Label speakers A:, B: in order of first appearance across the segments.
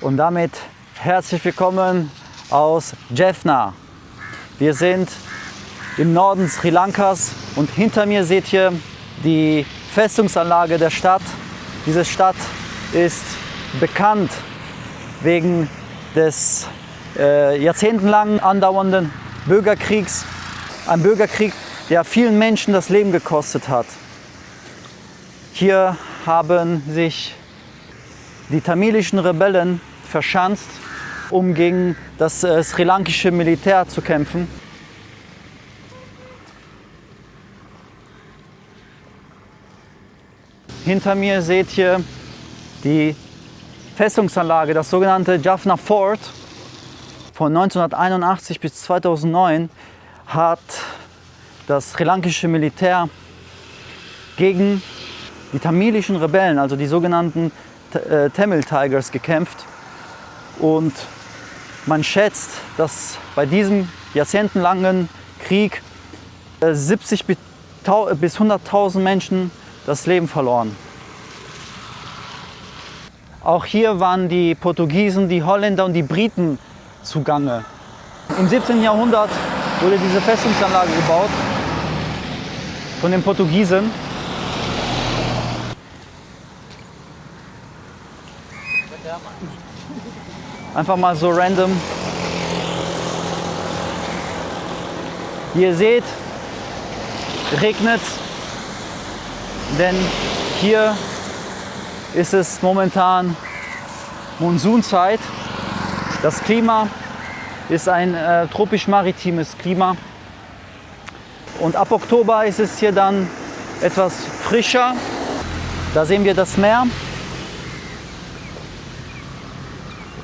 A: Und damit herzlich willkommen aus Jaffna. Wir sind im Norden Sri Lankas und hinter mir seht ihr die Festungsanlage der Stadt. Diese Stadt ist bekannt wegen des jahrzehntelang andauernden Bürgerkriegs. Ein Bürgerkrieg, der vielen Menschen das Leben gekostet hat. Hier haben sich die tamilischen Rebellen verschanzt, um gegen das sri-lankische Militär zu kämpfen. Hinter mir seht ihr die Festungsanlage, das sogenannte Jaffna Fort. Von 1981 bis 2009 hat das sri-lankische Militär gegen die tamilischen Rebellen, also die sogenannten Tamil Tigers, gekämpft. Und man schätzt, dass bei diesem jahrzehntelangen Krieg 70 bis 100.000 Menschen das Leben verloren. Auch hier waren die Portugiesen, die Holländer und die Briten zugange. Im 17. Jahrhundert wurde diese Festungsanlage gebaut von den Portugiesen. Einfach mal so random. Wie ihr seht, regnet es, denn hier ist es momentan Monsunzeit. Das Klima ist ein tropisch-maritimes Klima. Und ab Oktober ist es hier dann etwas frischer. Da sehen wir das Meer.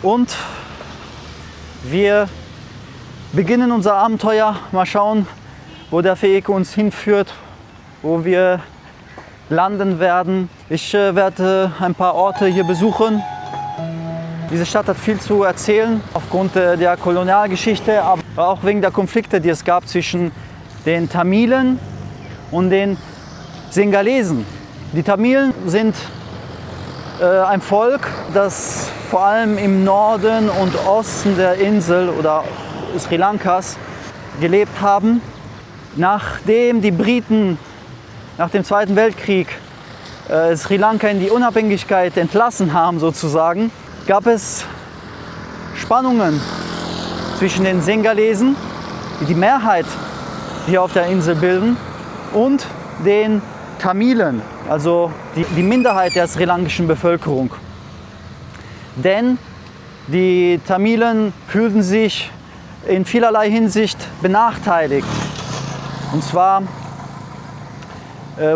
A: Und wir beginnen unser Abenteuer. Mal schauen, wo der Weg uns hinführt, wo wir landen werden. Ich werde ein paar Orte hier besuchen. Diese Stadt hat viel zu erzählen, aufgrund der Kolonialgeschichte, aber auch wegen der Konflikte, die es gab zwischen den Tamilen und den Singalesen. Die Tamilen sind ein Volk, das vor allem im Norden und Osten der Insel oder Sri Lankas gelebt haben. Nachdem die Briten nach dem Zweiten Weltkrieg Sri Lanka in die Unabhängigkeit entlassen haben, sozusagen, gab es Spannungen zwischen den Singalesen, die die Mehrheit hier auf der Insel bilden, und den Tamilen, also die Minderheit der sri-lankischen Bevölkerung. Denn die Tamilen fühlten sich in vielerlei Hinsicht benachteiligt. Und zwar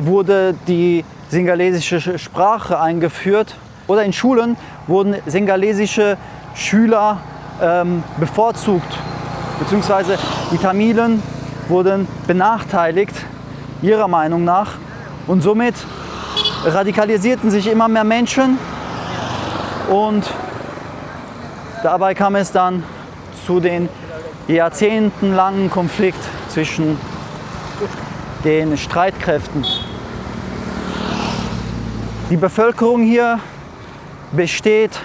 A: wurde die singalesische Sprache eingeführt, oder in Schulen wurden singalesische Schüler bevorzugt, beziehungsweise die Tamilen wurden benachteiligt, ihrer Meinung nach. Und somit radikalisierten sich immer mehr Menschen und dabei kam es dann zu den jahrzehntelangen Konflikt zwischen den Streitkräften. Die Bevölkerung hier besteht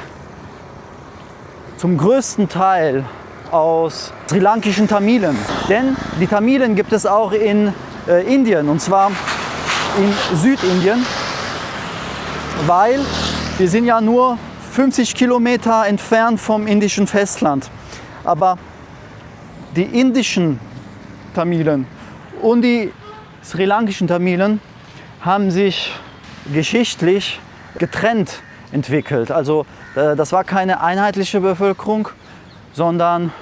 A: zum größten Teil aus sri-lankischen Tamilen. Denn die Tamilen gibt es auch in Indien, und zwar in Südindien, weil wir sind ja nur 50 Kilometer entfernt vom indischen Festland. Aber die indischen Tamilen und die sri-lankischen Tamilen haben sich geschichtlich getrennt entwickelt. Also das war keine einheitliche Bevölkerung, sondern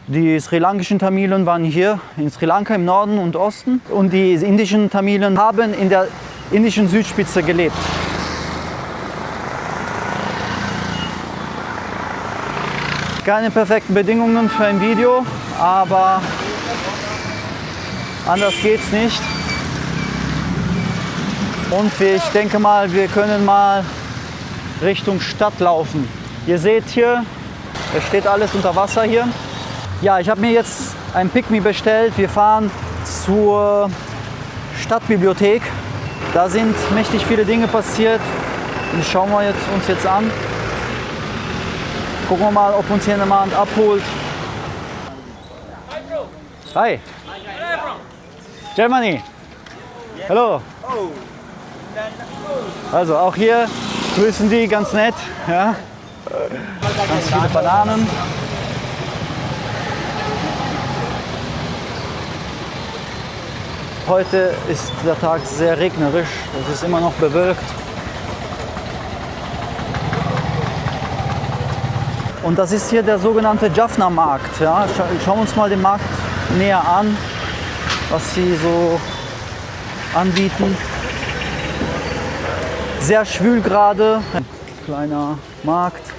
A: die sri-lankischen Tamilen waren hier in Sri Lanka im Norden und Osten und die indischen Tamilen haben in der indischen Südspitze gelebt. Keine perfekten Bedingungen für ein Video, aber anders geht's nicht. Und ich denke mal, wir können mal Richtung Stadt laufen. Ihr seht hier, es steht alles unter Wasser hier. Ja, ich habe mir jetzt ein Pick-me bestellt. Wir fahren zur Stadtbibliothek. Da sind mächtig viele Dinge passiert. Die schauen wir uns jetzt an. Gucken wir mal, ob uns hier jemand abholt. Hi. Germany. Hallo. Also auch hier grüßen die ganz nett. Ja. Ganz viele Bananen. Heute ist der Tag sehr regnerisch. Es ist immer noch bewölkt. Und das ist hier der sogenannte Jaffna-Markt. Ja. Schauen wir uns mal den Markt näher an, was sie so anbieten. Sehr schwül gerade. Ein kleiner Markt.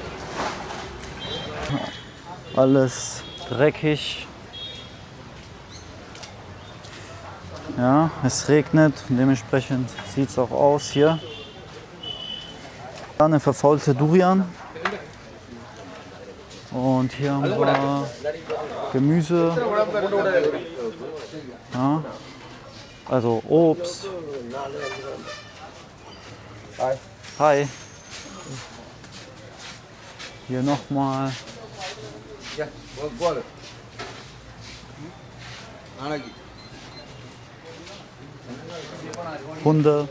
A: Alles dreckig. Ja, es regnet und dementsprechend sieht es auch aus hier. Eine verfaulte Durian. Und hier haben wir Gemüse, ja, also Obst. Hi. Hier nochmal. Hunde.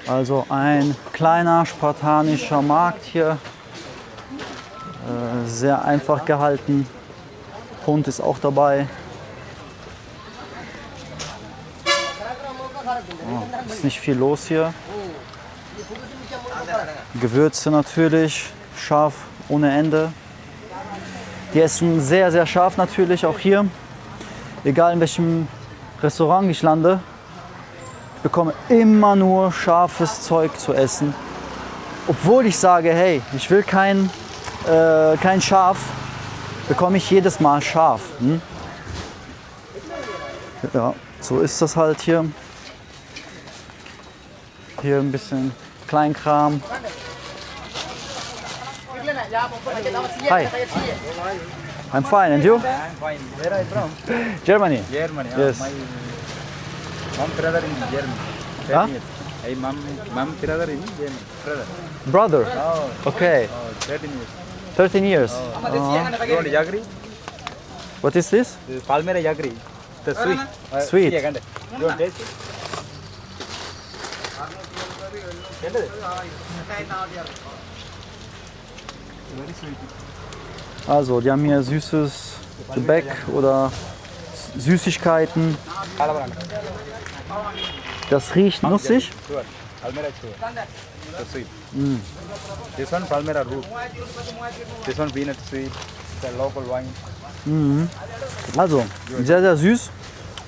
A: Also ein kleiner spartanischer Markt hier, sehr einfach gehalten. Hund ist auch dabei. Oh, ist nicht viel los hier. Gewürze natürlich, scharf ohne Ende. Die essen sehr, sehr scharf natürlich auch hier. Egal in welchem Restaurant ich lande, ich bekomme immer nur scharfes Zeug zu essen. Obwohl ich sage, hey, ich will kein Schaf, bekomme ich jedes Mal scharf. Ja, so ist das halt hier. Hier ein bisschen Kleinkram. Hi. I'm fine, and you?
B: I'm fine. Where are you from?
A: Germany.
B: Germany.
A: Yes.
B: My mom brother in Germany.
A: Huh?
B: 10 years. I mom brother in Germany. Brother.
A: Brother.
B: Oh,
A: Okay.
B: 13 years.
A: 13 years.
B: You want jaggery?
A: What is this?
B: Palmera jaggery. The sweet.
A: Sweet.
B: You want taste it? Very sweet.
A: Also, die haben hier süßes Gebäck oder Süßigkeiten. Das riecht nussig.
B: Sure. Palmera sure. The sweet. This one Palmera root. This one peanut sweet. The local wine.
A: Also, sehr, sehr süß.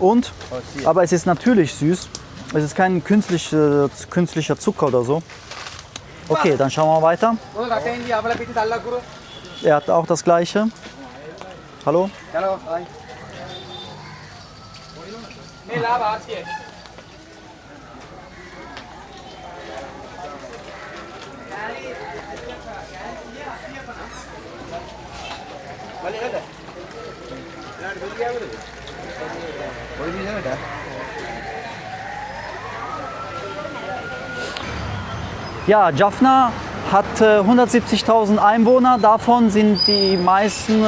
A: Und,
B: Oh, see.
A: aber es ist natürlich süß. Es ist kein künstlicher Zucker oder so. Okay, dann schauen wir weiter. Er hat auch das gleiche. Hallo?
B: Hello. Hi.
A: Ja, Jaffna hat 170.000 Einwohner, davon sind die meisten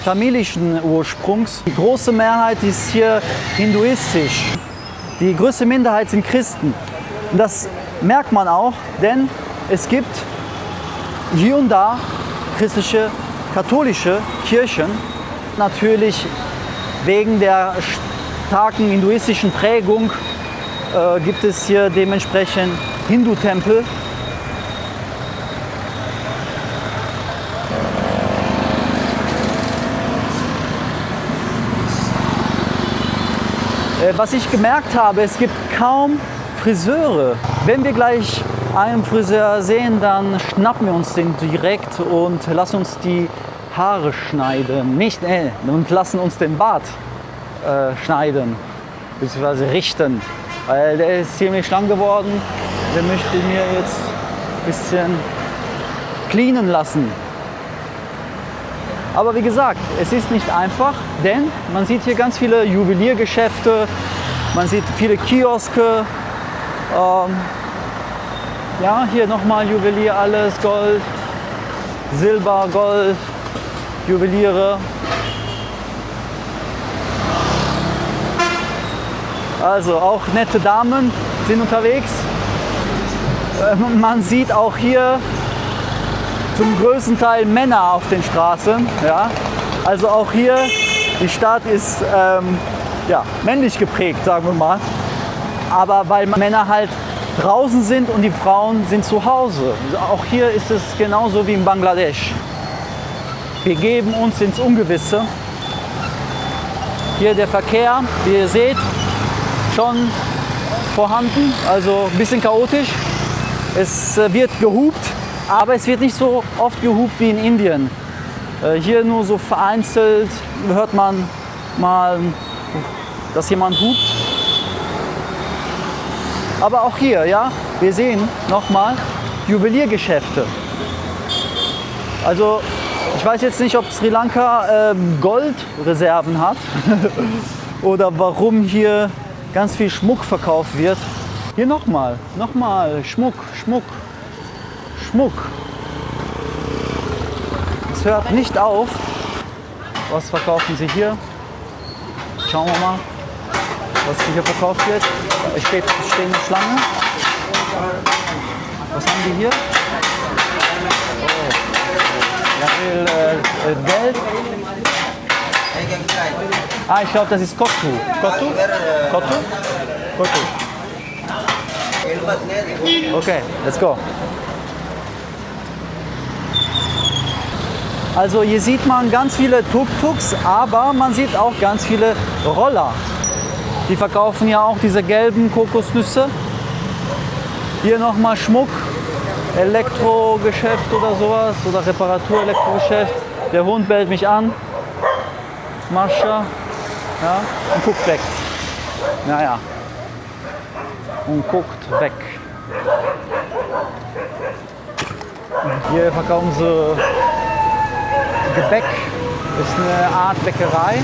A: tamilischen Ursprungs. Die große Mehrheit ist hier hinduistisch. Die größte Minderheit sind Christen. Und das merkt man auch, denn es gibt hier und da christliche, katholische Kirchen. Natürlich wegen der starken hinduistischen Prägung gibt es hier dementsprechend Hindu-Tempel. Was ich gemerkt habe, es gibt kaum Friseure. Wenn wir gleich einen Friseur sehen, dann schnappen wir uns den direkt und lassen uns die Haare schneiden. Nicht, und lassen uns den Bart schneiden, beziehungsweise richten. Weil der ist ziemlich lang geworden. Der möchte mir jetzt ein bisschen cleanen lassen. Aber wie gesagt, es ist nicht einfach, denn man sieht hier ganz viele Juweliergeschäfte, man sieht viele Kioske. Ja, hier nochmal Juwelier, alles Gold, Silber, Gold, Juweliere. Also auch nette Damen sind unterwegs. Man sieht auch hier zum größten Teil Männer auf den Straßen. Ja? Also auch hier, die Stadt ist ja, männlich geprägt, sagen wir mal. Aber weil Männer halt draußen sind und die Frauen sind zu Hause. Also auch hier ist es genauso wie in Bangladesch. Wir geben uns ins Ungewisse. Hier der Verkehr, wie ihr seht, schon vorhanden, also ein bisschen chaotisch. Es wird gehupt, aber es wird nicht so oft gehupt wie in Indien. Hier nur so vereinzelt hört man mal, dass jemand hupt. Aber auch hier, ja, wir sehen nochmal Juweliergeschäfte. Also ich weiß jetzt nicht, ob Sri Lanka Goldreserven hat oder warum hier ganz viel Schmuck verkauft wird. Hier nochmal Schmuck. Es hört nicht auf. Was verkaufen sie hier? Schauen wir mal, was hier verkauft wird. Es steht eine Schlange. Was haben die hier? Oh. Geld. Ah, ich glaube, das ist Kottu. Kottu? Okay, let's go. Also hier sieht man ganz viele Tuk-Tuks, aber man sieht auch ganz viele Roller. Die verkaufen ja auch diese gelben Kokosnüsse. Hier nochmal Schmuck, Elektrogeschäft oder sowas oder Reparatur-Elektrogeschäft. Der Hund bellt mich an. Mascha, ja, und guckt weg. Naja, und guckt weg. Hier verkaufen sie Gebäck, ist eine Art Bäckerei.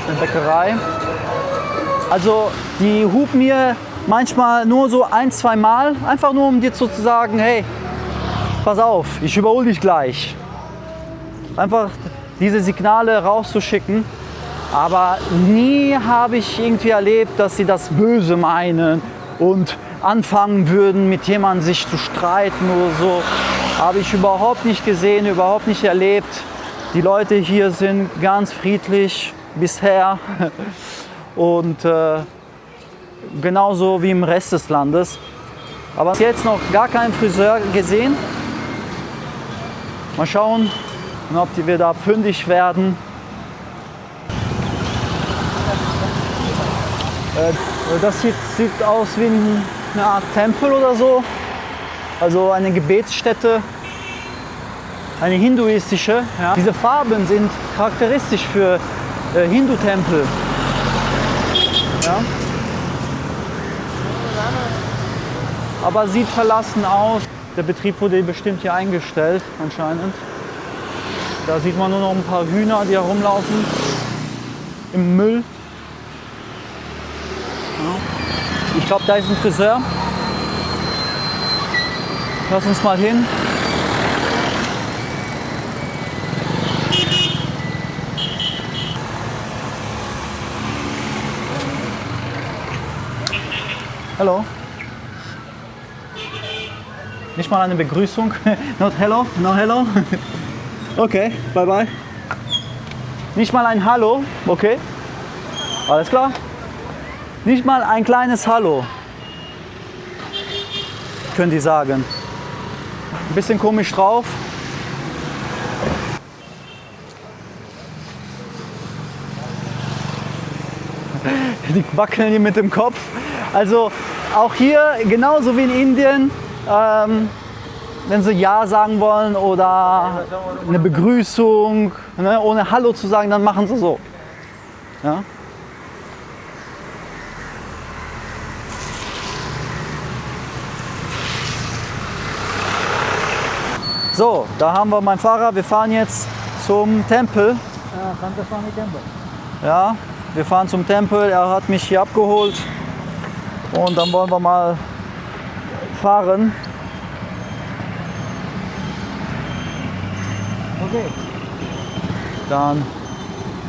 A: Eine Bäckerei. Also die hupen mir manchmal nur so 1-2 Mal, einfach nur um dir zu sagen, hey, pass auf, ich überhole dich gleich. Einfach diese Signale rauszuschicken. Aber nie habe ich irgendwie erlebt, dass sie das Böse meinen und anfangen würden, mit jemandem sich zu streiten oder so. Habe ich überhaupt nicht gesehen, überhaupt nicht erlebt. Die Leute hier sind ganz friedlich bisher und genauso wie im Rest des Landes. Aber bis jetzt noch gar keinen Friseur gesehen. Mal schauen, ob wir da fündig werden. Das hier sieht aus wie eine Art Tempel oder so. Also eine Gebetsstätte, eine hinduistische. Ja. Diese Farben sind charakteristisch für Hindu-Tempel. Ja. Aber sieht verlassen aus. Der Betrieb wurde bestimmt hier eingestellt, anscheinend. Da sieht man nur noch ein paar Hühner, die herumlaufen im Müll. Ja. Ich glaube, da ist ein Friseur. Lass uns mal hin. Hallo. Nicht mal eine Begrüßung. Not hello, no hello. Okay, bye bye. Nicht mal ein Hallo, okay. Alles klar. Nicht mal ein kleines Hallo. Können die sagen. Ein bisschen komisch drauf. Die wackeln hier mit dem Kopf. Also auch hier, genauso wie in Indien, wenn sie Ja sagen wollen oder eine Begrüßung, ne, ohne Hallo zu sagen, dann machen sie so. Ja? So, da haben wir meinen Fahrer. Wir fahren jetzt zum Tempel. Ja, wir fahren zum Tempel. Er hat mich hier abgeholt. Und dann wollen wir mal fahren.
C: Okay.
A: Dann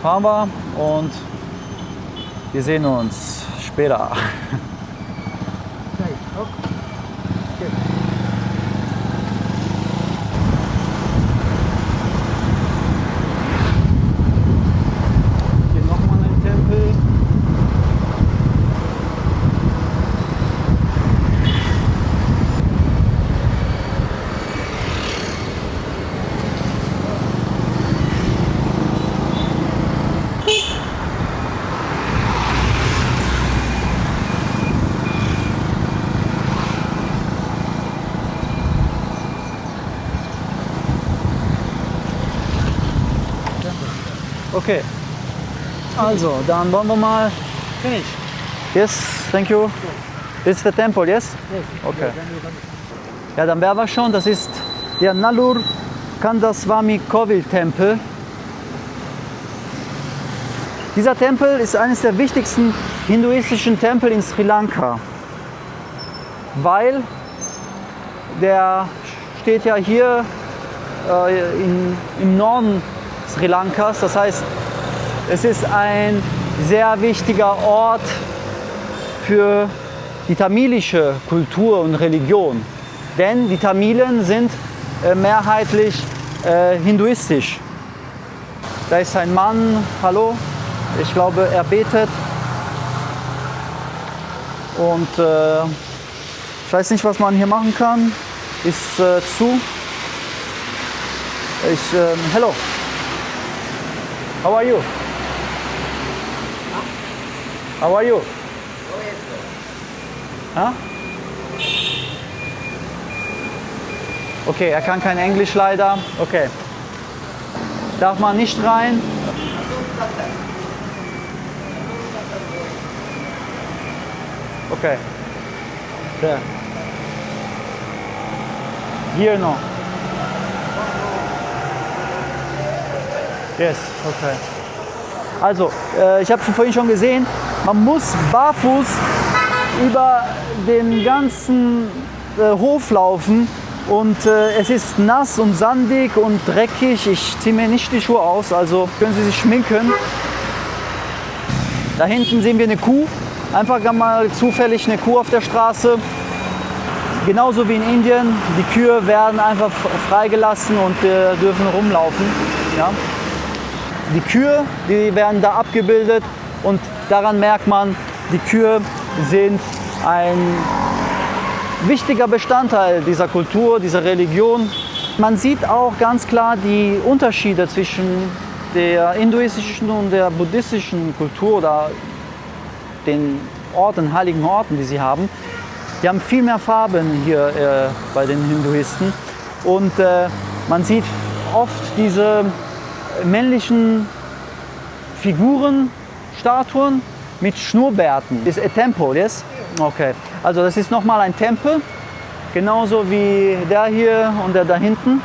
A: fahren wir und wir sehen uns später.
C: Okay. Okay.
A: Hier nochmal ein Tempel. Okay. Also, dann wollen wir mal.
C: Finish.
A: Yes, thank you. This is the temple, yes?
C: Yes.
A: Okay.
C: Then you can.
A: Ja, dann wären wir schon. Das ist der Nallur Kandaswamy Kovil Tempel. Dieser Tempel ist eines der wichtigsten hinduistischen Tempel in Sri Lanka, weil der steht ja hier im Norden Sri Lankas. Das heißt, es ist ein sehr wichtiger Ort für die tamilische Kultur und Religion. Denn die Tamilen sind mehrheitlich hinduistisch. Da ist ein Mann, hallo, ich glaube, er betet. Und ich weiß nicht, was man hier machen kann. Ist zu. Hello. How are you? How are you? Huh? Okay, er kann kein Englisch leider. Okay. Darf man nicht rein? Okay. There. Here no. Yes, okay. Also, ich habe vorhin schon gesehen, man muss barfuß über den ganzen Hof laufen und es ist nass und sandig und dreckig. Ich ziehe mir nicht die Schuhe aus, also können Sie sich schminken. Da hinten sehen wir eine Kuh, einfach mal zufällig eine Kuh auf der Straße. Genauso wie in Indien, die Kühe werden einfach freigelassen und dürfen rumlaufen. Ja? Die Kühe, die werden da abgebildet und daran merkt man, die Kühe sind ein wichtiger Bestandteil dieser Kultur, dieser Religion. Man sieht auch ganz klar die Unterschiede zwischen der hinduistischen und der buddhistischen Kultur oder den Orten, heiligen Orten, die sie haben. Die haben viel mehr Farben hier bei den Hinduisten und man sieht oft diese männlichen Figuren, Statuen mit Schnurrbärten. Ist ein Tempel, yes? Okay. Also das ist nochmal ein Tempel, genauso wie der hier und der da hinten.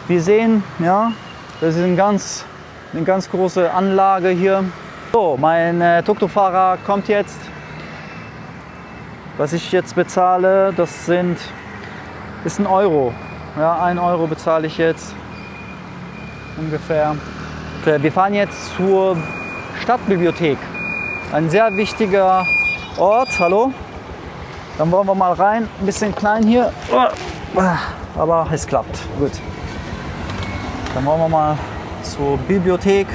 A: Wir sehen, ja, das ist eine ganz große Anlage hier. So, mein Tuk-Tuk-Fahrer kommt jetzt. Was ich jetzt bezahle, ist ein Euro. Ja, 1 Euro bezahle ich jetzt ungefähr. Wir fahren jetzt zur Stadtbibliothek. Ein sehr wichtiger Ort. Hallo? Dann wollen wir mal rein. Ein bisschen klein hier. Aber es klappt. Gut. Dann wollen wir mal zur Bibliothek.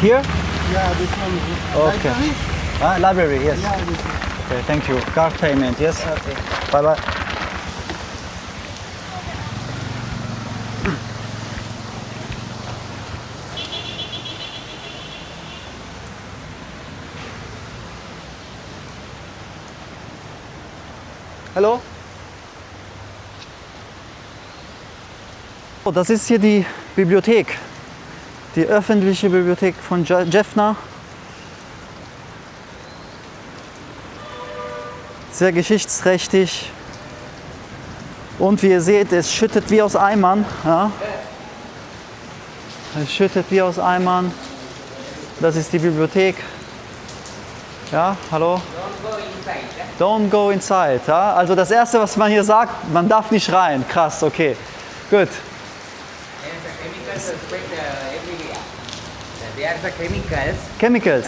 A: Here?
C: Yeah, this one.
A: Okay.
C: Library?
A: Library, yes.
C: Yeah, this one.
A: Okay, thank you. Card payment, yes?
C: Okay.
A: Bye bye. Hallo? Oh, das ist hier die Bibliothek, die öffentliche Bibliothek von Jaffna. Sehr geschichtsträchtig. Und wie ihr seht, es schüttet wie aus Eimern. Ja? Es schüttet wie aus Eimern. Das ist die Bibliothek. Ja, hallo? Don't go inside. Ja? Also das Erste, was man hier sagt, man darf nicht rein. Krass, okay. Gut.
D: Chemicals are spread everywhere. They are the chemicals
A: Chemicals.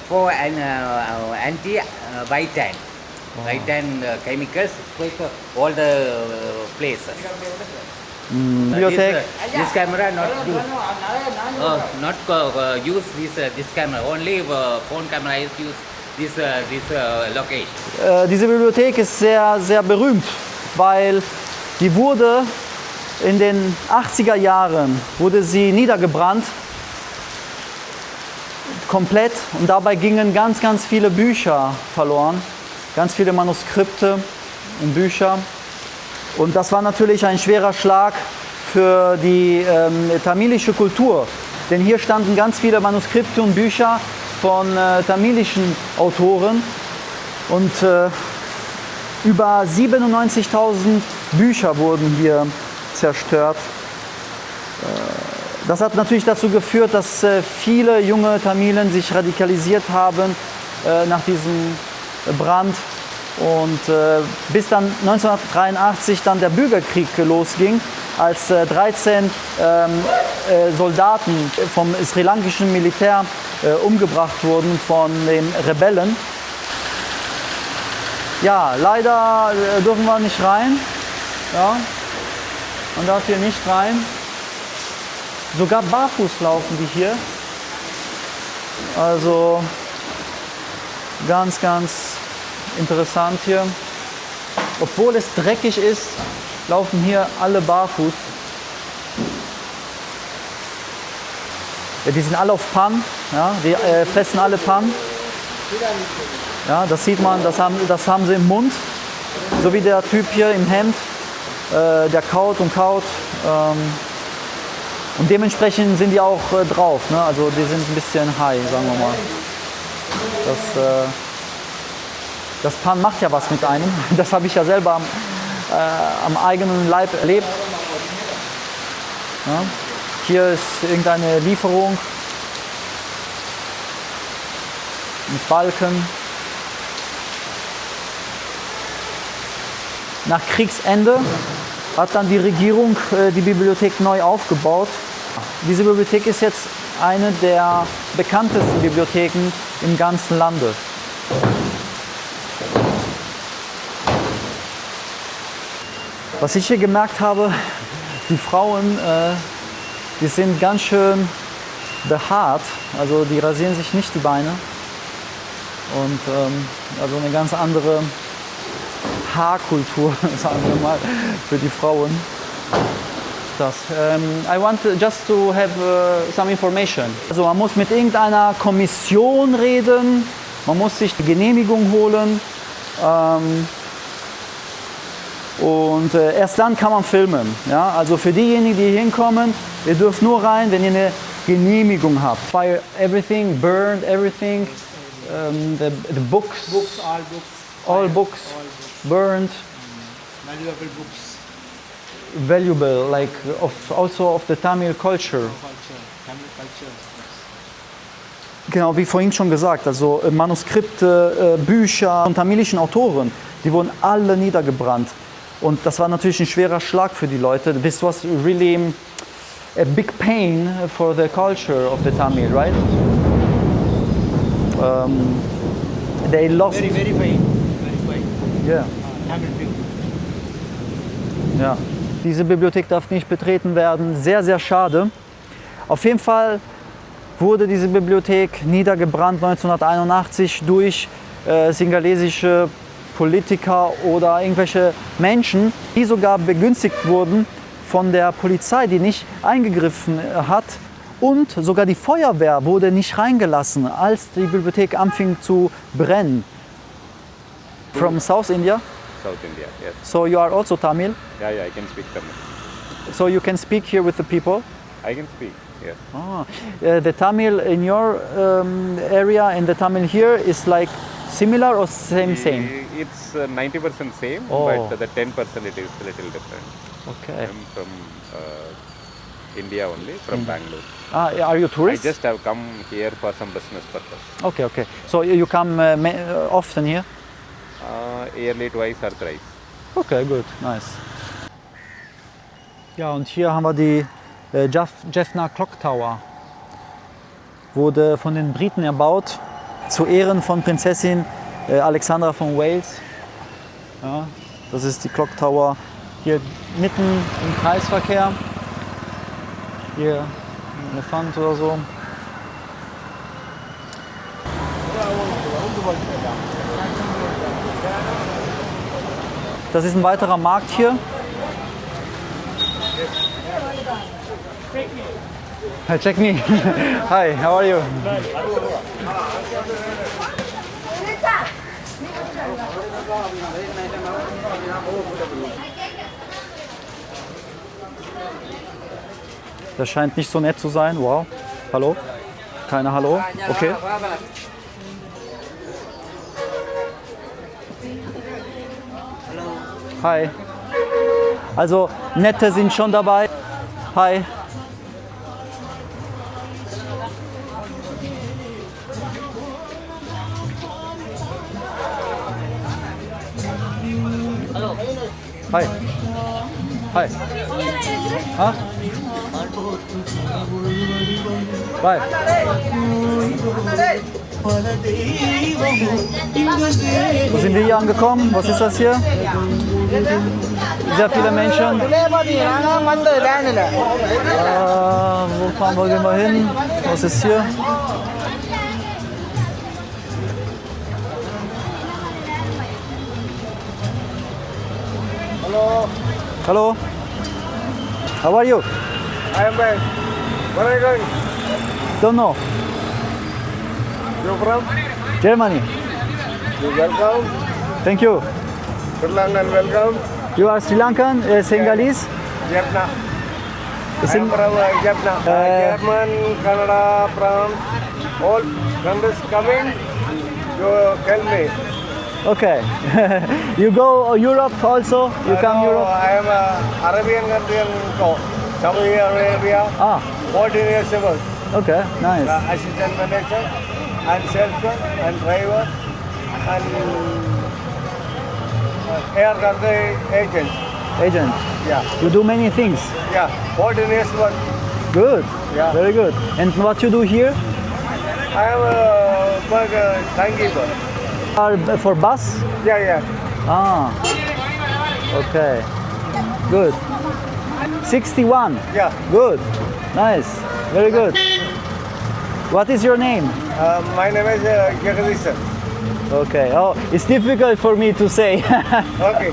D: for an anti-white white chemicals spread all the places.
A: Bibliothek.
D: This camera not use this camera. Only phone camera is use this location.
A: Diese Bibliothek ist sehr, sehr berühmt, weil die wurde in den 80er Jahren wurde sie niedergebrannt, komplett, und dabei gingen ganz, ganz viele Bücher verloren, ganz viele Manuskripte und Bücher. Und das war natürlich ein schwerer Schlag für die tamilische Kultur, denn hier standen ganz viele Manuskripte und Bücher von tamilischen Autoren und über 97.000 Bücher wurden hier zerstört. Das hat natürlich dazu geführt, dass viele junge Tamilen sich radikalisiert haben nach diesem Brand und bis dann 1983 dann der Bürgerkrieg losging, als 13 Soldaten vom sri-lankischen Militär umgebracht wurden von den Rebellen. Ja, leider dürfen wir nicht rein. Ja. Man darf hier nicht rein. Sogar barfuß laufen die hier. Also ganz, ganz interessant hier. Obwohl es dreckig ist, laufen hier alle barfuß. Ja, die sind alle auf Pan. Ja, die fressen alle Pan. Ja, das sieht man, das haben sie im Mund. So wie der Typ hier im Hemd. Der kaut und kaut. Und dementsprechend sind die auch drauf. Ne? Also die sind ein bisschen high, sagen wir mal. Das Pan macht ja was mit einem. Das habe ich ja selber am eigenen Leib erlebt. Ja? Hier ist irgendeine Lieferung mit Balken. Nach Kriegsende hat dann die Regierung die Bibliothek neu aufgebaut. Diese Bibliothek ist jetzt eine der bekanntesten Bibliotheken im ganzen Lande. Was ich hier gemerkt habe, die Frauen, die sind ganz schön behaart, also die rasieren sich nicht die Beine. Und also eine ganz andere Haarkultur, sagen wir mal, für die Frauen. Das. I want just to have some information. Also man muss mit irgendeiner Kommission reden, man muss sich die Genehmigung holen und erst dann kann man filmen. Ja? Also für diejenigen, die hier hinkommen, ihr dürft nur rein, wenn ihr eine Genehmigung habt. Fire everything, burned everything, the books, all books. Burned,
C: Valuable books.
A: Valuable, like also of the Tamil culture.
C: Tamil culture.
A: Genau, wie vorhin schon gesagt, also Manuskripte, Bücher von tamilischen Autoren, die wurden alle niedergebrannt. Und das war natürlich ein schwerer Schlag für die Leute. This was really a big pain for the culture of the Tamil, right? They lost.
C: Very fine. Very fine.
A: Yeah.
C: Tamil people.
A: Ja. Diese Bibliothek darf nicht betreten werden. Sehr, sehr schade. Auf jeden Fall wurde diese Bibliothek niedergebrannt 1981 durch singalesische Politiker oder irgendwelche Menschen, die sogar begünstigt wurden von der Polizei, die nicht eingegriffen hat. Und sogar die Feuerwehr wurde nicht reingelassen, als die Bibliothek anfing zu brennen. From South India?
B: South India, yes.
A: So you are also Tamil?
B: Yeah, yeah, I can speak Tamil.
A: So you can speak here with the people?
B: I can speak, yes.
A: The Tamil in your area and the Tamil here is like similar or same?
B: It's 90% same,
A: Oh.
B: but the 10% it is a little different.
A: Okay.
B: I'm from India only, from Bangalore.
A: Are you
B: I
A: tourist?
B: just have come here for some business purpose.
A: Okay, okay. So you come often here?
B: Yearly twice or thrice.
A: Okay, good, nice. Ja, und hier haben wir die Jaffna Clock Tower. Wurde von den Briten erbaut, zu Ehren von Prinzessin Alexandra von Wales. Ja, das ist die Clock Tower hier mitten im Kreisverkehr. Hier ein Elefant oder so. Das ist ein weiterer Markt hier. Hi, check me. Hi, how are you? Das scheint nicht so nett zu sein. Wow. Hallo? Keine Hallo? Okay. Hi. Also Nette sind schon dabei. Hi. Hi. Hi. Huh? Bye. Wo sind wir hier angekommen? Was ist das hier? Sehr viele Menschen. Wo fahren wir, gehen wir hin? Was ist hier? Hello. How are you?
E: I am back. Where are you going?
A: Don't know.
E: You from?
A: Germany.
E: You welcome.
A: Thank you.
E: Sri Lanka and welcome.
A: You are Sri Lankan, Senegalese?
E: Jaffna. I
A: Sing-
E: am from Jaffna. German, Canada, France, all countries coming. You tell me.
A: Okay. You go Europe also? You come
E: No,
A: Europe?
E: I am Arabian country and Saudi Arabia. 14 years ago.
A: Okay, nice.
E: Assistant manager and salesman and driver and air country agent.
A: Agent.
E: Yeah,
A: You do many things.
E: yeah. 14 years work.
A: Good.
E: Yeah.
A: Very good. And what you do here?
E: I am a timekeeper.
A: Are for bus?
E: Yeah, yeah.
A: Okay. Good. 61.
E: Yeah.
A: Good. Nice. Very good. What is your name?
E: My name is Jagadish.
A: Okay. Oh, it's difficult for me to say.
E: Okay.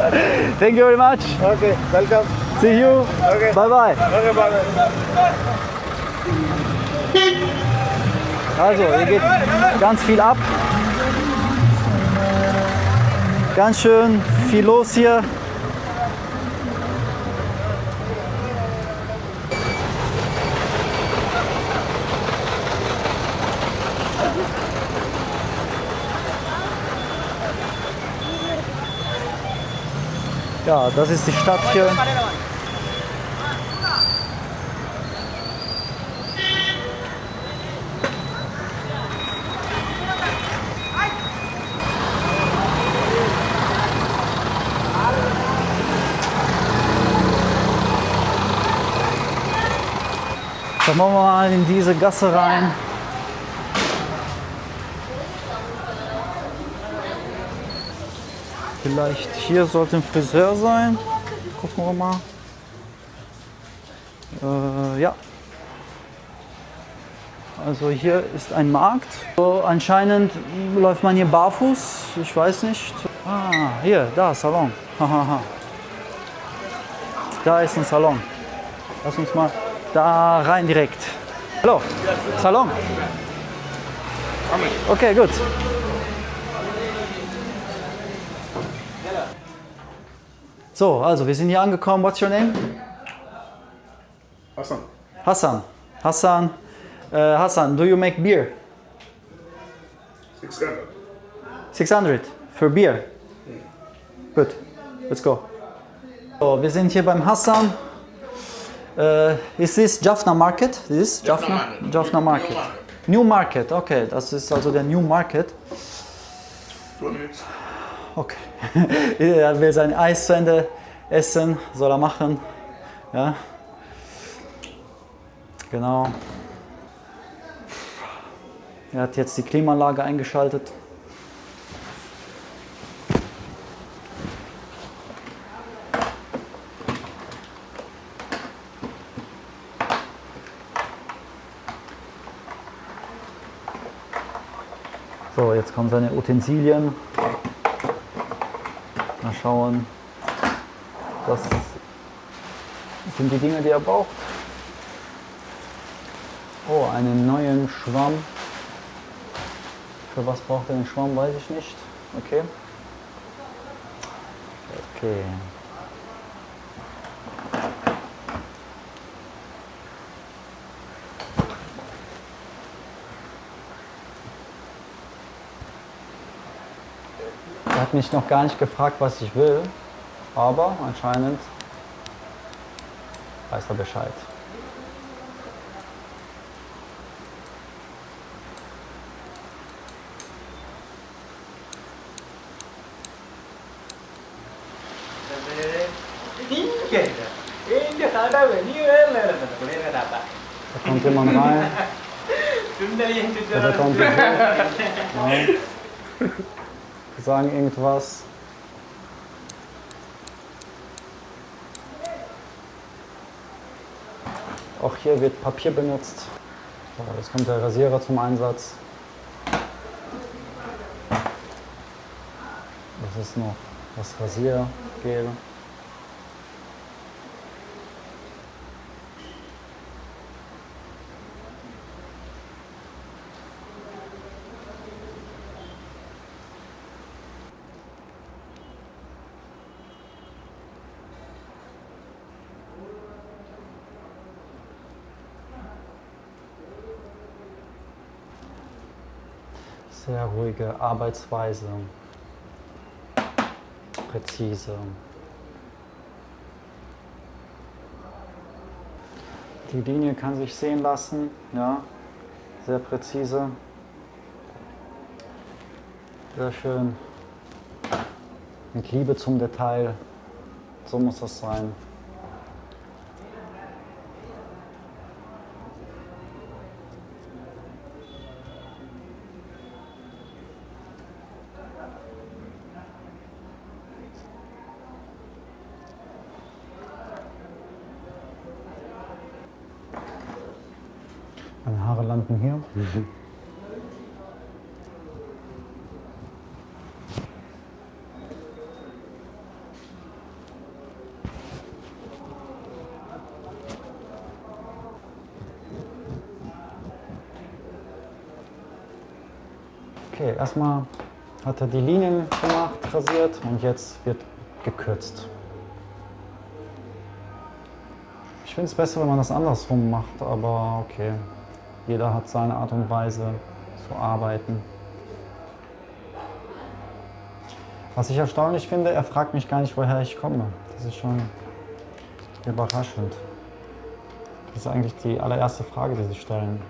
A: Thank you very much.
E: Okay. Welcome.
A: See you.
E: Okay.
A: Bye bye.
E: Okay, bye.
A: Also, hier geht ganz viel ab. Ganz schön viel los hier. Ja, das ist die Stadt hier. Schauen wir mal in diese Gasse rein. Vielleicht hier sollte ein Friseur sein. Gucken wir mal. Ja. Also hier ist ein Markt. So, anscheinend läuft man hier barfuß. Ich weiß nicht. Ah, hier, da, Salon. Hahaha. Da ist ein Salon. Lass uns mal da rein direkt. Hallo, Salon. Okay, gut. So, also wir sind hier angekommen. What's your name?
E: Hassan.
A: Hassan. Hassan. Hassan, do you make beer?
E: 600.
A: 600 für Bier. Gut, let's go. So, wir sind hier beim Hassan. Is this Jaffna Market? This Jaffna Market. New Market, okay, das ist also der New Market.
E: 2 minutes.
A: Okay. Er will sein Eis zu Ende essen, soll er machen. Ja. Genau. Er hat jetzt die Klimaanlage eingeschaltet. So, jetzt kommen seine Utensilien. Mal schauen. Das sind die Dinge, die er braucht. Oh, einen neuen Schwamm. Für was braucht er den Schwamm, weiß ich nicht. Okay. Okay. Er hat mich noch gar nicht gefragt, was ich will, aber anscheinend weiß er Bescheid. Da kommt jemand rein. Oder kommt jemand rein. Ja. Die sagen irgendwas. Auch hier wird Papier benutzt. So, jetzt kommt der Rasierer zum Einsatz. Das ist noch das Rasiergel. Sehr ruhige Arbeitsweise, präzise. Die Linie kann sich sehen lassen, ja, sehr präzise. Sehr schön. Mit Liebe zum Detail, so muss das sein. Meine Haare landen hier. Okay, erstmal hat er die Linien gemacht, rasiert und jetzt wird gekürzt. Ich finde es besser, wenn man das andersrum macht, aber okay. Jeder hat seine Art und Weise zu arbeiten. Was ich erstaunlich finde, er fragt mich gar nicht, woher ich komme. Das ist schon überraschend. Das ist eigentlich die allererste Frage, die sie stellen.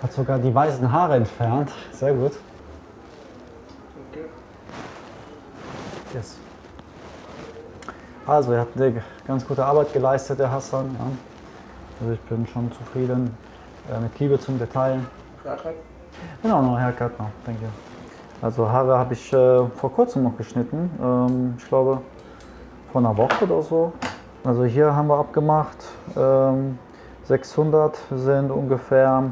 A: Hat sogar die weißen Haare entfernt. Sehr gut.
E: Okay.
A: Yes. Also, er hat eine ganz gute Arbeit geleistet, der Hassan. Ja. Also ich bin schon zufrieden. Mit Liebe zum Detail.
E: Haircut?
A: Genau, noch Haircut noch, danke. Also Haare habe ich vor kurzem noch geschnitten. Ich glaube vor einer Woche oder so. Also hier haben wir abgemacht. 600 sind ungefähr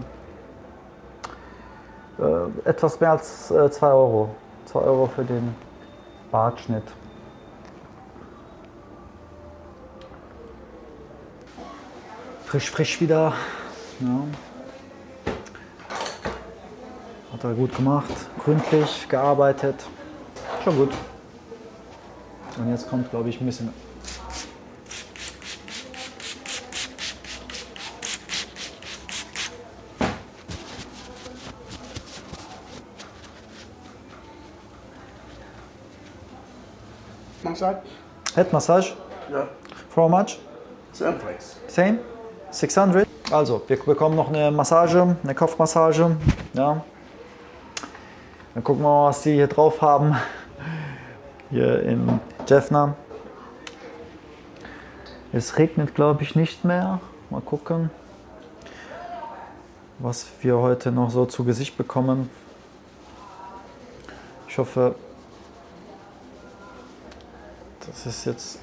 A: etwas mehr als 2 Euro. 2 Euro für den Bartschnitt. Frisch wieder. Ja. Hat er gut gemacht, gründlich gearbeitet. Schon gut. Und jetzt kommt, glaube ich, ein bisschen.
E: Massage?
A: Head Massage.
E: Yeah.
A: For how much?
E: Same price.
A: Same? 600? Also, wir bekommen noch eine Massage, eine Kopfmassage. Ja. Dann gucken wir mal, was die hier drauf haben. Hier in Jaffna. Es regnet, glaube ich, nicht mehr. Mal gucken, was wir heute noch so zu Gesicht bekommen. Ich hoffe, das ist jetzt.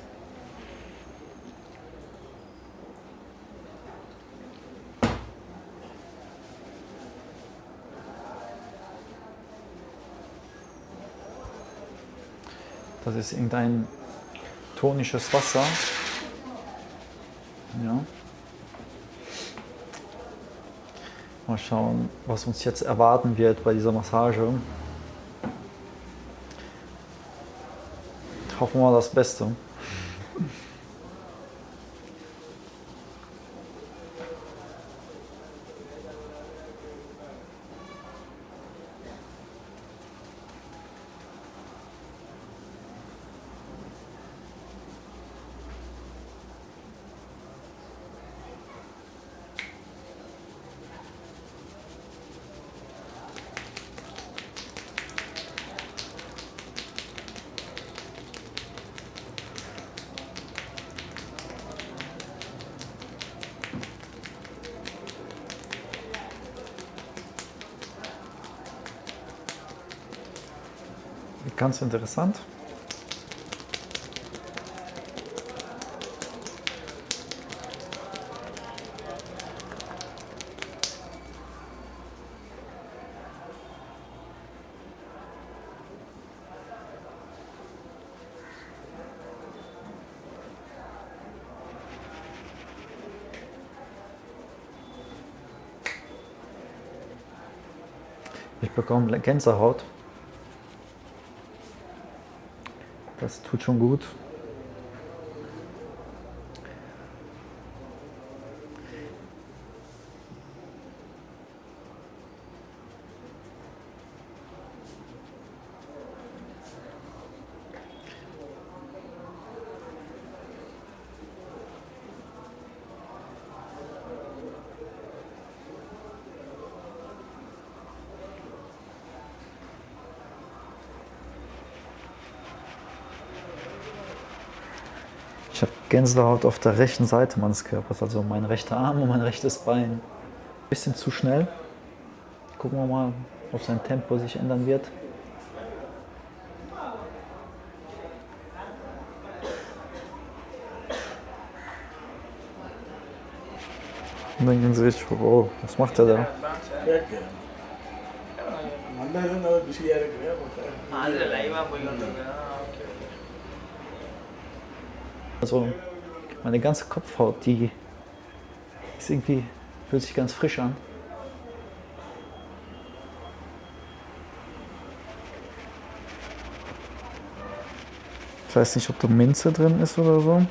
A: Das ist irgendein tonisches Wasser. Ja. Mal schauen, was uns jetzt erwarten wird bei dieser Massage. Hoffen wir mal das Beste. Ganz interessant. Ich bekomme Gänsehaut. Das tut schon gut. Ich habe Gänsehaut auf der rechten Seite meines Körpers, also mein rechter Arm und mein rechtes Bein. Ein bisschen zu schnell. Gucken wir mal, ob sein Tempo sich ändern wird. Und dann denken sie sich, oh, was macht er da? Also meine ganze Kopfhaut, die ist irgendwie, fühlt sich ganz frisch an. Ich weiß nicht, ob da Minze drin ist oder so.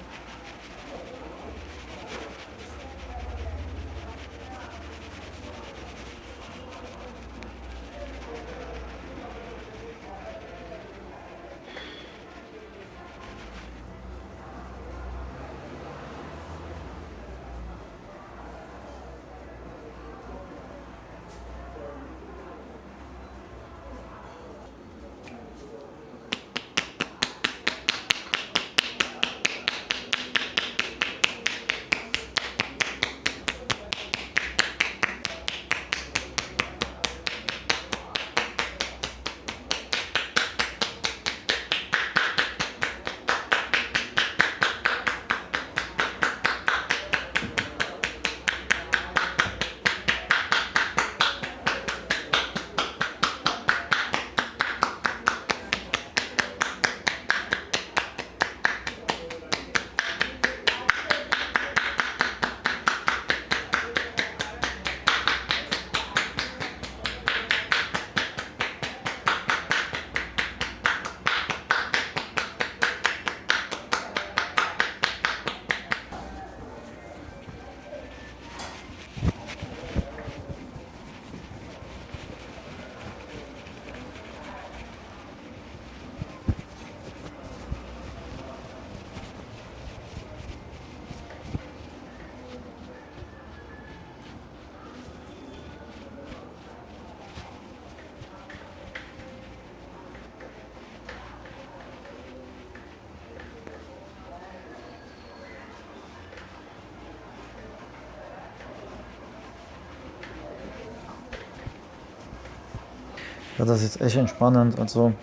A: Ja, das ist echt entspannend. Also,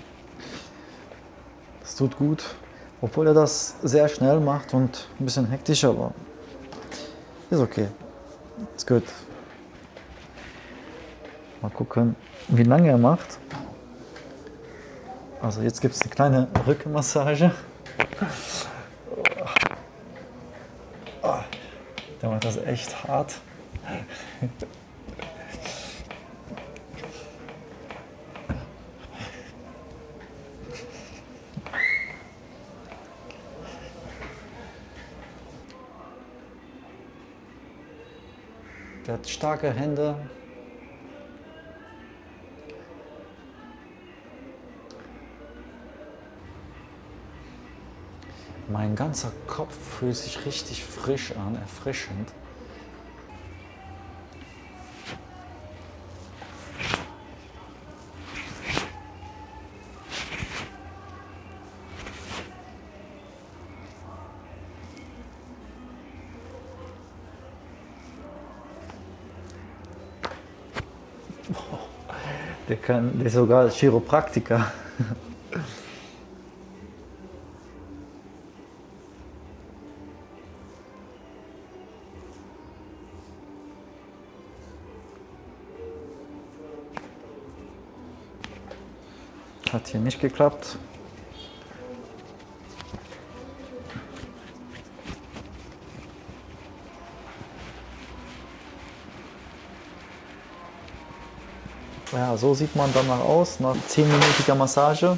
A: das tut gut. Obwohl er das sehr schnell macht und ein bisschen hektisch, aber ist okay. Ist gut. Mal gucken, wie lange er macht. Also jetzt gibt es eine kleine Rückenmassage. Der macht das echt hart. Der hat starke Hände. Mein ganzer Kopf fühlt sich richtig frisch an, erfrischend. Der ist sogar Chiropraktiker. Hat hier nicht geklappt. Ja, so sieht man danach aus, nach 10-minütiger Massage.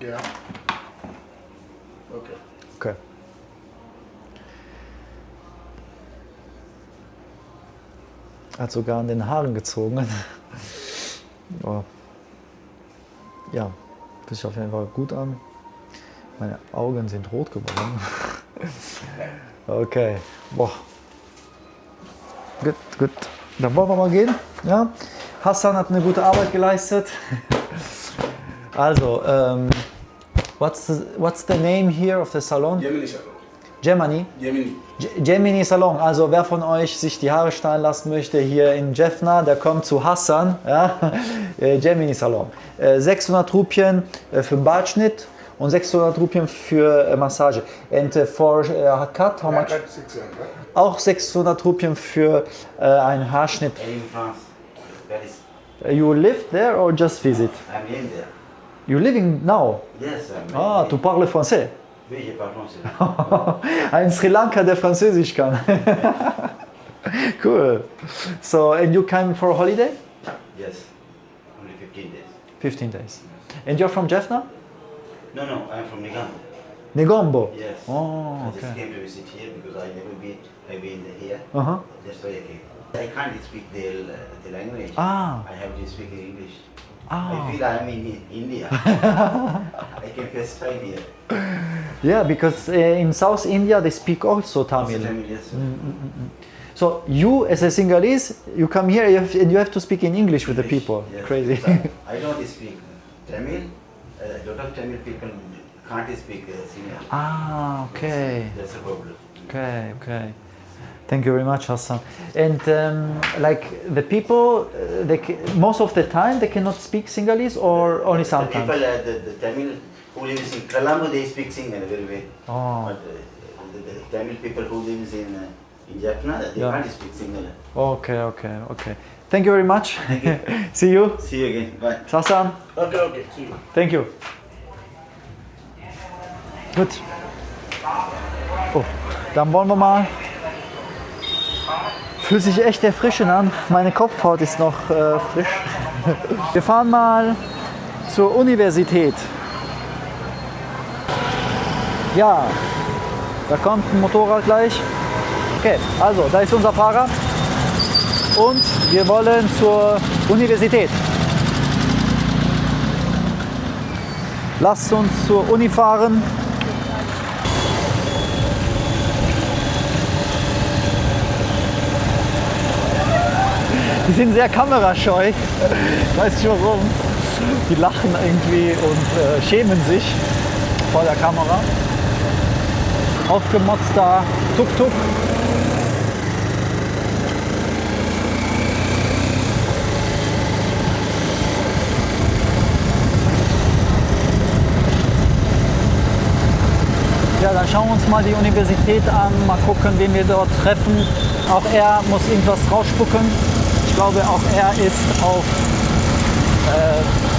E: Yeah. Okay.
A: Okay. Hat sogar an den Haaren gezogen. Oh. Ja, fühlt sich auf jeden Fall gut an. Meine Augen sind rot geworden. Okay, boah. Gut, gut. Dann wollen wir mal gehen. Ja? Hassan hat eine gute Arbeit geleistet. Also, what's the name here of the salon?
E: Gemini Salon.
A: Gemini?
E: Gemini.
A: Gemini Salon. Also wer von euch sich die Haare schneiden lassen möchte hier in Jaffna, der kommt zu Hassan. Ja? Gemini Salon. 600 Rupien für Bartschnitt und 600 Rupien für Massage. And for cut, how much?
E: Cut 600.
A: Auch 600 Rupien für einen Haarschnitt.
F: In France, Paris.
A: You live there or just visit?
F: I'm living there.
A: You living now?
F: Yes, I'm
A: Ah, tu parles français.
F: Oui, je parle français.
A: Ein Sri Lanka, der Französisch kann. Cool. So, and you came for a holiday?
F: Yes, only 15 days.
A: 15 days. And you're from Jaffna?
F: No, I'm from Negombo.
A: Negombo?
F: Yes.
A: Oh,
F: I just
A: okay.
F: came to visit here because I never been here.
A: Uh-huh.
F: That's why I came. I can't speak the language.
A: Ah.
F: I have to speak in English.
A: Ah.
F: I feel I'm in India. I can first try here.
A: Yeah, because in South India they speak also Tamil.
F: Tamil, yes.
A: So you, as a Sinhalese, you come here and you have to speak in English with the people.
F: Yes,
A: Crazy.
F: because I don't speak Tamil. A lot of Tamil people can't speak Sinhala.
A: Ah, okay.
F: That's a problem.
A: Okay, okay. Thank you very much, Hassan. And like the people, most of the time they cannot speak Sinhalese or only
F: The
A: sometimes?
F: people, the Tamil who lives in Colombo, they speak Sinhala very well.
A: Oh.
F: But the Tamil people who lives in Jaffna, they
A: Yeah.
F: can't speak Sinhala.
A: Okay, okay, okay. Thank you very much. See you.
F: See you again. Bye.
A: Hassan,
E: Okay, see you.
A: thank you. Gut. Oh, dann wollen wir mal. Fühlt sich echt erfrischend an. Meine Kopfhaut ist noch frisch. Wir fahren mal zur Universität. Ja, da kommt ein Motorrad gleich. Okay, also da ist unser Fahrer und wir wollen zur Universität. Lasst uns zur Uni fahren. Die sind sehr kamerascheu. Ich weiß nicht warum. Die lachen irgendwie und schämen sich vor der Kamera. aufgemotzter Tuk-Tuk. Ja, dann schauen wir uns mal die Universität an, mal gucken, wen wir dort treffen. Auch er muss irgendwas rausspucken. Ich glaube, auch er ist auf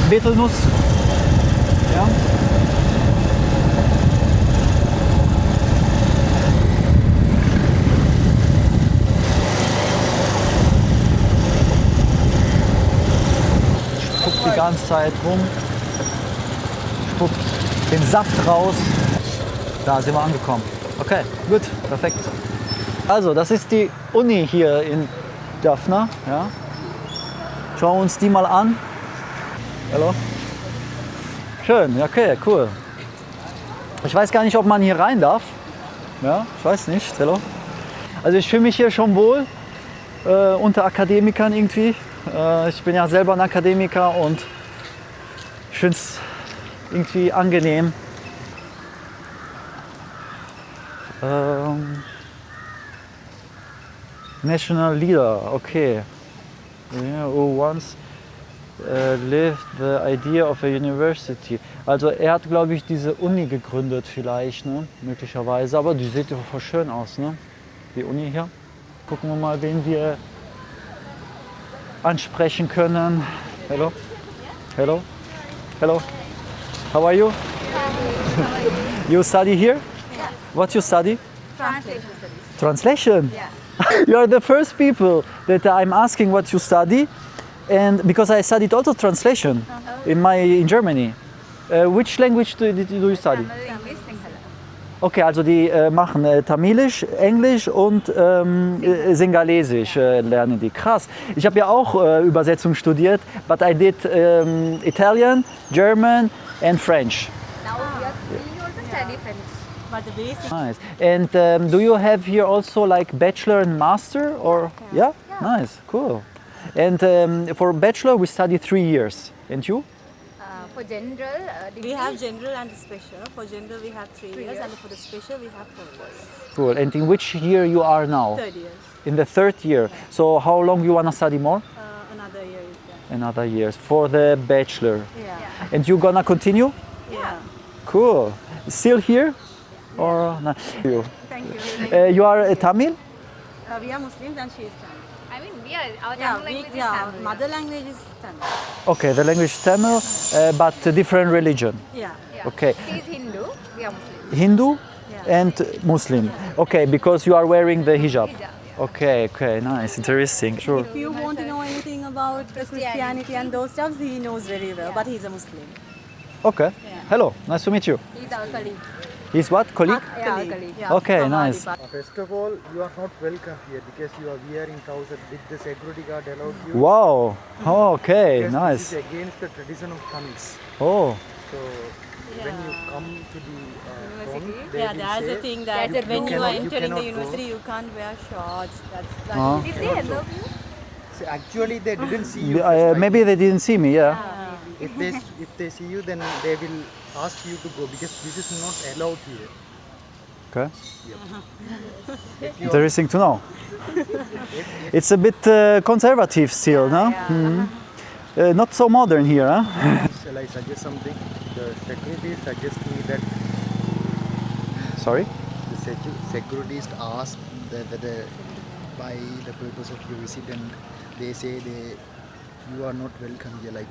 A: Betelnuss. Ja. Spuckt die ganze Zeit rum, spuckt den Saft raus. Da sind wir angekommen. Okay, gut, perfekt. Also, das ist die Uni hier in Jaffna. Ja. Schauen wir uns die mal an. Hallo. Schön, okay, cool. Ich weiß gar nicht, ob man hier rein darf. Ja, ich weiß nicht. Hallo. Also ich fühle mich hier schon wohl unter Akademikern irgendwie. Ich bin ja selber ein Akademiker und ich finde es irgendwie angenehm. National leader, okay. Yeah, who once lived the idea of a university. Also er hat, glaube ich, diese Uni gegründet vielleicht, ne? Möglicherweise. Aber die sieht ja voll schön aus, ne? Die Uni hier. Gucken wir mal, wen wir ansprechen können. Hello? Hello? Hello? How are you? You study here? What you study?
G: Translation studies.
A: Translation?
G: Yeah.
A: You are the first people that I'm asking what you study, and because I studied also translation in Germany. Which language do you study?
G: English, Sinhala.
A: Okay, also die machen Tamilisch, Englisch und Singalesisch lernen die. Krass. Ich habe ja auch Übersetzung studiert, but I did Italian, German and French.
G: Now we also study French.
H: But the basic.
A: Nice. And do you have here also like bachelor and master or yeah? Nice, cool. And for bachelor we study 3 years. And you?
G: For general,
H: We have general and special. For general, we have 3 years, and for the special, we have 4 years.
A: Cool. And in which year you are now?
H: 3rd year.
A: In the 3rd year. So how long you wanna study more?
H: Another year is there.
A: Another year for the bachelor.
H: Yeah.
A: And you gonna continue?
H: Yeah.
A: Cool. Still here? Or no? You.
H: Thank you.
A: You are a Tamil?
H: We are Muslims and she is Tamil.
G: I mean, our
H: Yeah,
G: Tamil language is
H: yeah.
G: Tamil.
H: Mother language is Tamil.
A: Okay, the language is Tamil, but a different religion.
H: Yeah.
G: Yeah.
A: Okay.
G: She is Hindu, we are Muslims.
A: Hindu
H: Yeah.
A: and Muslim. Okay, because you are wearing the hijab.
G: Hijab, yeah.
A: Okay, okay, nice, interesting. Sure.
H: If you want to know anything about the Christianity and those stuff, he knows very well. But he's a Muslim.
A: Okay. Hello, nice to meet you.
G: He is our colleague.
A: He's what? Colleague?
G: Yeah, our colleague.
H: Yeah,
A: Okay,
H: from our
A: nice.
H: department.
I: First of all, you are not welcome here because you are wearing trousers with the security guard allowed you.
A: Wow. Oh, okay,
I: Because
A: nice.
I: This is against the tradition of Tamils.
A: Oh,
I: So when you come to the
G: University?
I: town, they
H: Yeah,
I: will
H: that's
I: say,
H: the thing that
G: That's a
H: when
G: rule.
H: you are
I: You
H: entering the
I: cannot go.
H: university, you can't wear shorts. That's that
A: Uh-huh.
H: is
G: Did they allow you?
I: See, actually they didn't see you. first, like,
A: maybe they didn't see me, yeah.
I: if they see you, then they will ask you to go because this is not allowed here.
A: Okay. Interesting to know. It's a bit conservative still, no? Mhm. Not so modern here, huh?
I: Shall I suggest something? The security suggests me that
A: Sorry?
I: the securities ask whether by the purpose of your visit, and they say you are not welcome here. Like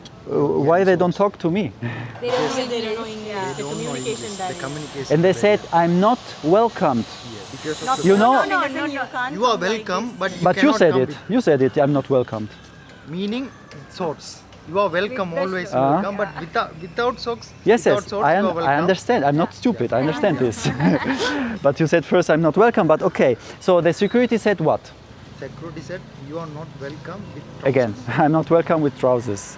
A: Why they don't talk to me?
G: They don't know
H: they don't know
G: English.
H: English.
I: they
H: The
I: don't know
H: communication
I: English. The
H: barrier.
I: communication.
A: And they
I: barrier.
A: said I'm not welcomed.
I: Yeah, because of the
A: You know,
H: No, you can't.
I: you are
H: come like
I: welcome,
H: this.
I: but you
A: but you
I: cannot
A: said
I: come
A: it. You said it. I'm not welcomed.
I: with meaning socks. You are welcome,
G: With the
I: always
A: Uh-huh.
I: welcome, but without socks.
A: Yes,
I: without
A: yes.
I: socks,
A: I
I: you are welcome.
A: understand. I'm not stupid. I understand this. But you said first I'm not welcome. But okay. So the security said what?
I: Security said you are not welcome with trousers.
A: Again, I'm not welcome with trousers.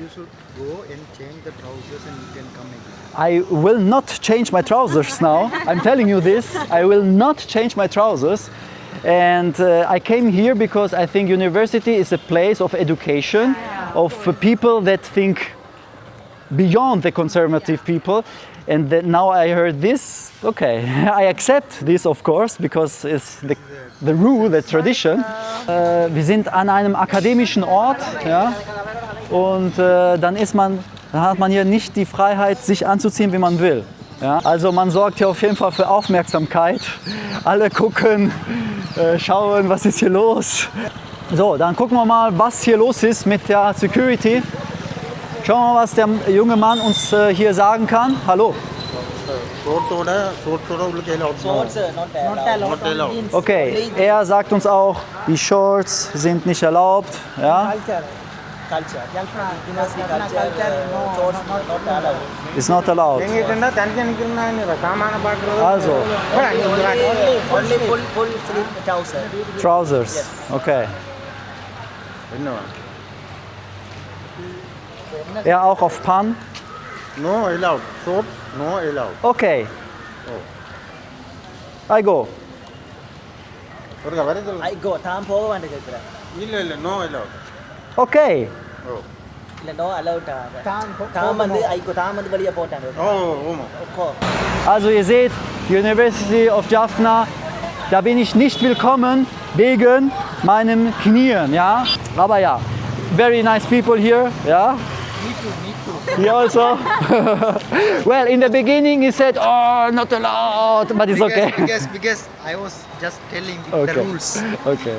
I: You should go and change the trousers and you can come again.
A: I will not change my trousers now. I'm telling you this. I will not change my trousers. And I came here because I think university is a place of education, of people that think beyond the conservative people. And then now I heard this, okay, I accept this of course, because it's the rule, the tradition. Wir sind an einem akademischen Ort, ja, und dann hat man hier nicht die Freiheit, sich anzuziehen, wie man will. Ja? Also man sorgt hier auf jeden Fall für Aufmerksamkeit. Alle gucken, schauen, was ist hier los. So, dann gucken wir mal, was hier los ist mit der Security. Schauen wir mal, was der junge Mann uns hier sagen kann. Hallo. Okay, er sagt uns auch, die Shorts sind nicht erlaubt. Ja? It's not allowed. Also, trousers. Okay. Er auch auf Pan?
E: No allowed. Short, no allowed.
A: Okay. I go.
C: I go. Tham po vanda kekra.
E: No allowed.
A: Okay.
C: Illa no allowed. Tham vandu I go. Tham vandu valiya potaanga.
A: Also ihr seht, University of Jaffna, da bin ich nicht willkommen wegen meinem Knien, ja. Aber ja, very nice people here, ja. He also. Well, in the beginning he said, "Oh, not allowed," but it's okay.
I: Because I was just telling the rules.
A: Okay.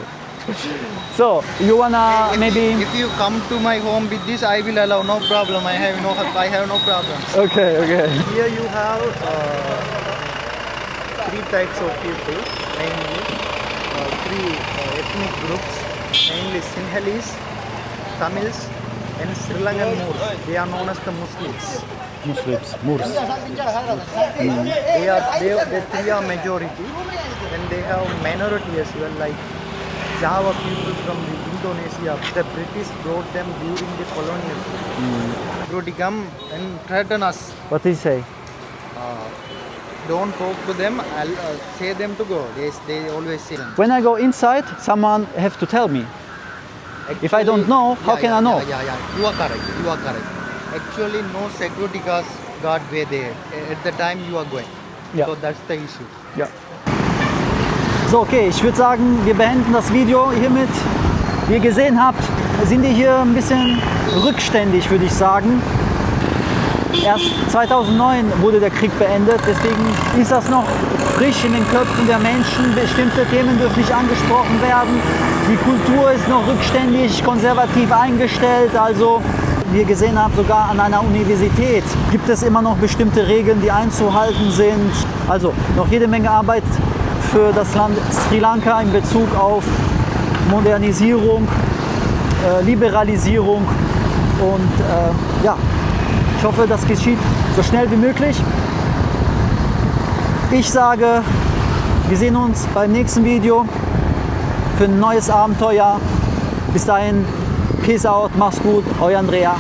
A: So you wanna maybe?
I: If you come to my home with this, I will allow, no problem. I have no problem.
A: Okay.
I: Here you have 3 types of people, mainly 3 ethnic groups, mainly Sinhalese, Tamils, and Sri Lankan Moors. They are known as the Muslims.
A: Moors.
I: They 3 are majority, and they have minority as well, like Java people from Indonesia. The British brought them during the colonial. They come and threaten us.
A: What did he say?
I: Don't talk to them. I'll say them to go. They always say.
A: When I go inside, someone have to tell me. If I don't know, how can I know?
I: Yeah. You are correct. Actually, no security guard were there at the time you are going.
A: Ja.
I: So that's the issue.
A: Ja. So, okay, ich würde sagen, wir beenden das Video hiermit. Wie ihr gesehen habt, sind wir hier ein bisschen rückständig, würde ich sagen. Erst 2009 wurde der Krieg beendet, deswegen ist das noch frisch in den Köpfen der Menschen. Bestimmte Themen dürfen nicht angesprochen werden. Die Kultur ist noch rückständig, konservativ eingestellt. Also, wie ihr gesehen habt, sogar an einer Universität gibt es immer noch bestimmte Regeln, die einzuhalten sind. Also, noch jede Menge Arbeit für das Land Sri Lanka in Bezug auf Modernisierung, Liberalisierung und ja. Ich hoffe, das geschieht so schnell wie möglich. Ich sage, wir sehen uns beim nächsten Video für ein neues Abenteuer. Bis dahin, peace out, mach's gut, euer Andrea.